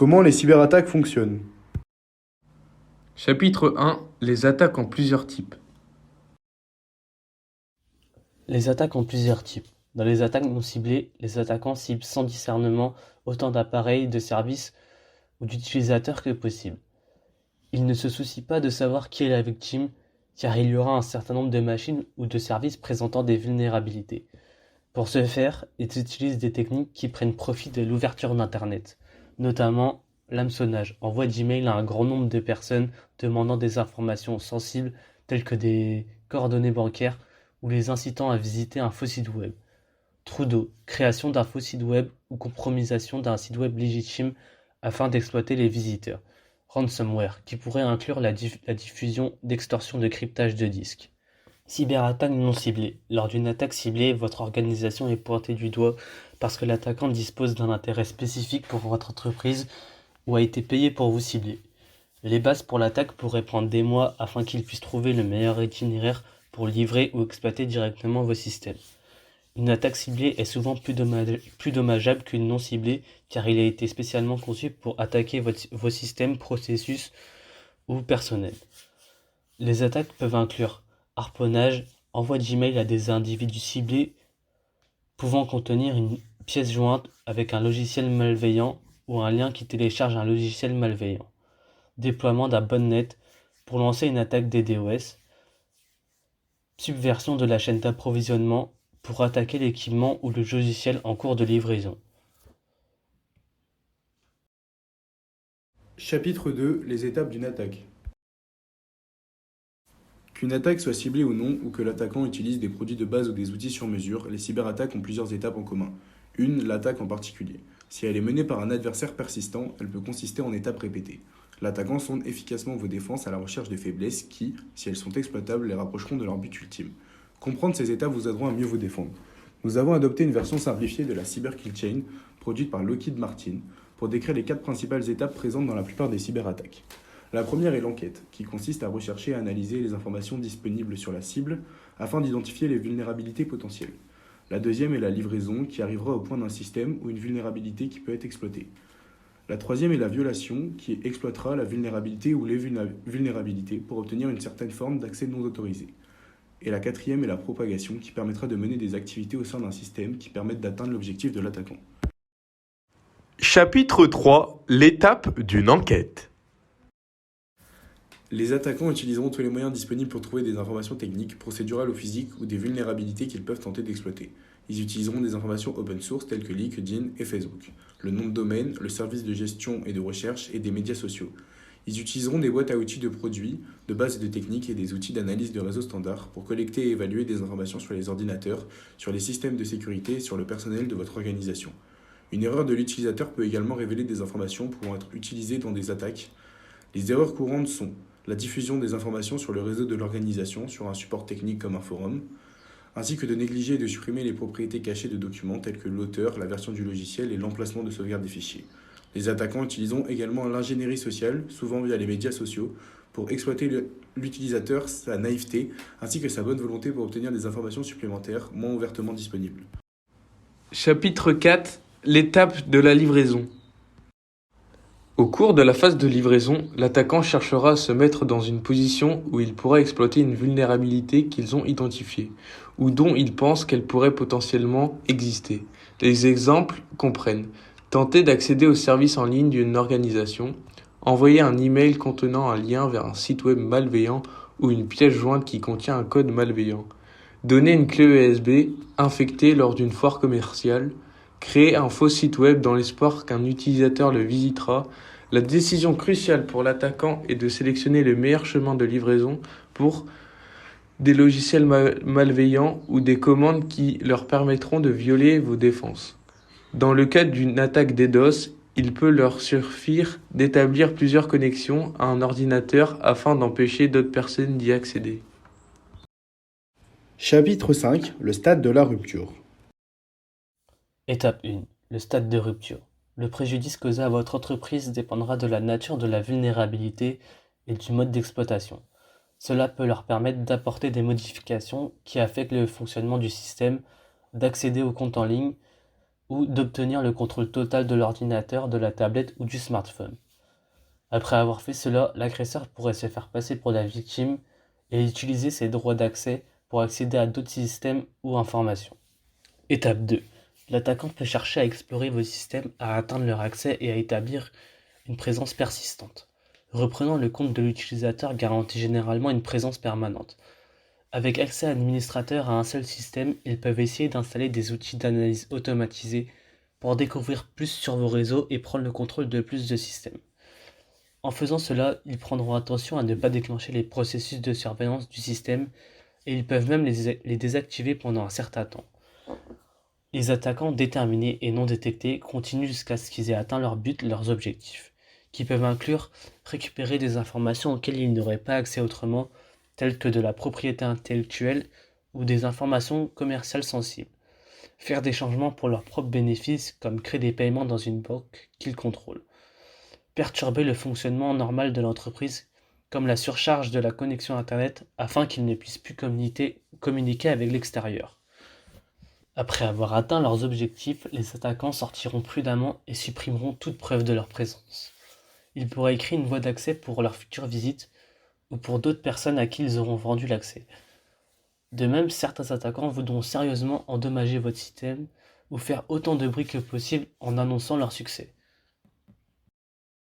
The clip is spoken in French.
Comment les cyberattaques fonctionnent? Chapitre 1. Les attaques en plusieurs types. Les attaques ont plusieurs types. Dans les attaques non ciblées, les attaquants ciblent sans discernement autant d'appareils, de services ou d'utilisateurs que possible. Ils ne se soucient pas de savoir qui est la victime, car il y aura un certain nombre de machines ou de services présentant des vulnérabilités. Pour ce faire, ils utilisent des techniques qui prennent profit de l'ouverture d'Internet, notamment l'hameçonnage, envoi d'emails à un grand nombre de personnes demandant des informations sensibles telles que des coordonnées bancaires ou les incitant à visiter un faux site web. Trou d'eau, création d'un faux site web ou compromisation d'un site web légitime afin d'exploiter les visiteurs. Ransomware, qui pourrait inclure la diffusion d'extorsions de cryptage de disques. Cyberattaque non ciblée. Lors d'une attaque ciblée, votre organisation est pointée du doigt parce que l'attaquant dispose d'un intérêt spécifique pour votre entreprise ou a été payé pour vous cibler. Les bases pour l'attaque pourraient prendre des mois afin qu'ils puissent trouver le meilleur itinéraire pour livrer ou exploiter directement vos systèmes. Une attaque ciblée est souvent plus dommageable qu'une non ciblée car il a été spécialement conçu pour attaquer vos systèmes, processus ou personnels. Les attaques peuvent inclure harponnage, envoi d'email à des individus ciblés pouvant contenir une pièce jointe avec un logiciel malveillant ou un lien qui télécharge un logiciel malveillant. Déploiement d'un botnet pour lancer une attaque DDoS. Subversion de la chaîne d'approvisionnement pour attaquer l'équipement ou le logiciel en cours de livraison. Chapitre 2. Les étapes d'une attaque. Qu'une attaque soit ciblée ou non, ou que l'attaquant utilise des produits de base ou des outils sur mesure, les cyberattaques ont plusieurs étapes en commun. Une, l'attaque en particulier. Si elle est menée par un adversaire persistant, elle peut consister en étapes répétées. L'attaquant sonde efficacement vos défenses à la recherche de faiblesses qui, si elles sont exploitables, les rapprocheront de leur but ultime. Comprendre ces étapes vous aideront à mieux vous défendre. Nous avons adopté une version simplifiée de la Cyber Kill Chain, produite par Lockheed Martin, pour décrire les 4 principales étapes présentes dans la plupart des cyberattaques. La première est l'enquête, qui consiste à rechercher et analyser les informations disponibles sur la cible afin d'identifier les vulnérabilités potentielles. La deuxième est la livraison, qui arrivera au point d'un système ou une vulnérabilité qui peut être exploitée. La troisième est la violation, qui exploitera la vulnérabilité ou les vulnérabilités pour obtenir une certaine forme d'accès non autorisé. Et la quatrième est la propagation, qui permettra de mener des activités au sein d'un système qui permettent d'atteindre l'objectif de l'attaquant. Chapitre 3. L'étape d'une enquête. Les attaquants utiliseront tous les moyens disponibles pour trouver des informations techniques, procédurales ou physiques ou des vulnérabilités qu'ils peuvent tenter d'exploiter. Ils utiliseront des informations open source telles que LinkedIn et Facebook, le nom de domaine, le service de gestion et de recherche et des médias sociaux. Ils utiliseront des boîtes à outils de produits, de bases de techniques et des outils d'analyse de réseaux standards pour collecter et évaluer des informations sur les ordinateurs, sur les systèmes de sécurité et sur le personnel de votre organisation. Une erreur de l'utilisateur peut également révéler des informations pouvant être utilisées dans des attaques. Les erreurs courantes sont la diffusion des informations sur le réseau de l'organisation, sur un support technique comme un forum, ainsi que de négliger et de supprimer les propriétés cachées de documents tels que l'auteur, la version du logiciel et l'emplacement de sauvegarde des fichiers. Les attaquants utiliseront également l'ingénierie sociale, souvent via les médias sociaux, pour exploiter l'utilisateur, sa naïveté, ainsi que sa bonne volonté pour obtenir des informations supplémentaires moins ouvertement disponibles. Chapitre 4. L'étape de la livraison. Au cours de la phase de livraison, l'attaquant cherchera à se mettre dans une position où il pourra exploiter une vulnérabilité qu'ils ont identifiée, ou dont ils pensent qu'elle pourrait potentiellement exister. Les exemples comprennent tenter d'accéder au service en ligne d'une organisation, envoyer un email contenant un lien vers un site web malveillant ou une pièce jointe qui contient un code malveillant, donner une clé USB infectée lors d'une foire commerciale, créer un faux site web dans l'espoir qu'un utilisateur le visitera. La décision cruciale pour l'attaquant est de sélectionner le meilleur chemin de livraison pour des logiciels malveillants ou des commandes qui leur permettront de violer vos défenses. Dans le cas d'une attaque DDoS, il peut leur suffire d'établir plusieurs connexions à un ordinateur afin d'empêcher d'autres personnes d'y accéder. Chapitre 5. Le stade de la rupture. Étape 1. Le stade de rupture. Le préjudice causé à votre entreprise dépendra de la nature de la vulnérabilité et du mode d'exploitation. Cela peut leur permettre d'apporter des modifications qui affectent le fonctionnement du système, d'accéder aux comptes en ligne ou d'obtenir le contrôle total de l'ordinateur, de la tablette ou du smartphone. Après avoir fait cela, l'agresseur pourrait se faire passer pour la victime et utiliser ses droits d'accès pour accéder à d'autres systèmes ou informations. Étape 2. L'attaquant peut chercher à explorer vos systèmes, à atteindre leur accès et à établir une présence persistante. Reprenant le compte de l'utilisateur garantit généralement une présence permanente. Avec accès administrateur à un seul système, ils peuvent essayer d'installer des outils d'analyse automatisés pour découvrir plus sur vos réseaux et prendre le contrôle de plus de systèmes. En faisant cela, ils prendront attention à ne pas déclencher les processus de surveillance du système et ils peuvent même les désactiver pendant un certain temps. Les attaquants déterminés et non détectés continuent jusqu'à ce qu'ils aient atteint leur but, leurs objectifs, qui peuvent inclure récupérer des informations auxquelles ils n'auraient pas accès autrement, telles que de la propriété intellectuelle ou des informations commerciales sensibles, faire des changements pour leurs propres bénéfices comme créer des paiements dans une banque qu'ils contrôlent, perturber le fonctionnement normal de l'entreprise comme la surcharge de la connexion Internet afin qu'ils ne puissent plus communiquer avec l'extérieur. Après avoir atteint leurs objectifs, les attaquants sortiront prudemment et supprimeront toute preuve de leur présence. Ils pourraient créer une voie d'accès pour leur future visite ou pour d'autres personnes à qui ils auront vendu l'accès. De même, certains attaquants voudront sérieusement endommager votre système ou faire autant de bruit que possible en annonçant leur succès.